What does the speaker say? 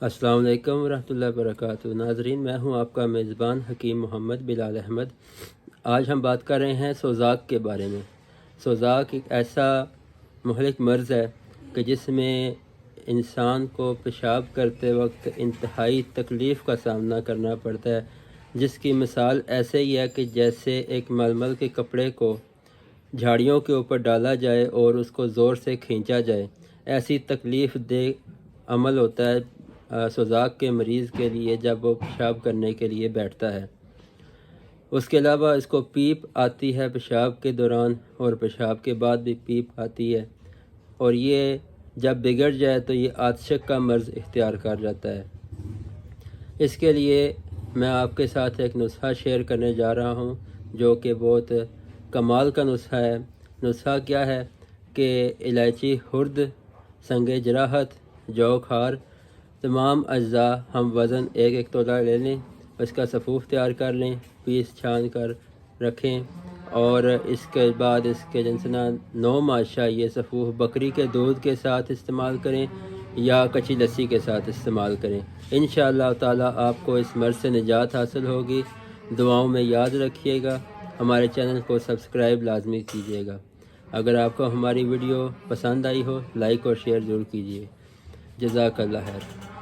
السلام علیکم ورحمۃ اللہ وبرکاتہ۔ ناظرین، میں ہوں آپ کا میزبان حکیم محمد بلال احمد۔ آج ہم بات کر رہے ہیں سوزاک کے بارے میں۔ سوزاک ایک ایسا مہلک مرض ہے کہ جس میں انسان کو پیشاب کرتے وقت انتہائی تکلیف کا سامنا کرنا پڑتا ہے، جس کی مثال ایسے ہی ہے کہ جیسے ایک ململ کے کپڑے کو جھاڑیوں کے اوپر ڈالا جائے اور اس کو زور سے کھینچا جائے، ایسی تکلیف دہ عمل ہوتا ہے سوزاک کے مریض کے لیے جب وہ پیشاب کرنے کے لیے بیٹھتا ہے۔ اس کے علاوہ اس کو پیپ آتی ہے پیشاب کے دوران، اور پیشاب کے بعد بھی پیپ آتی ہے، اور یہ جب بگڑ جائے تو یہ آتشک کا مرض اختیار کر جاتا ہے۔ اس کے لیے میں آپ کے ساتھ ایک نسخہ شیئر کرنے جا رہا ہوں جو کہ بہت کمال کا نسخہ ہے۔ نسخہ کیا ہے کہ الائچی خرد، سنگ جراحت، جو کھار، تمام اجزاء ہم وزن 1 تولہ لے لیں، اس کا سفوف تیار کر لیں، پیس چھان کر رکھیں، اور اس کے بعد اس کے جنسنا 9 ماشا یہ سفوف بکری کے دودھ کے ساتھ استعمال کریں یا کچی لسی کے ساتھ استعمال کریں۔ انشاءاللہ تعالی آپ کو اس مرض سے نجات حاصل ہوگی۔ دعاؤں میں یاد رکھیے گا، ہمارے چینل کو سبسکرائب لازمی کیجیے گا۔ اگر آپ کو ہماری ویڈیو پسند آئی ہو، لائک اور شیئر ضرور کیجیے۔ جزاک اللہ خیر۔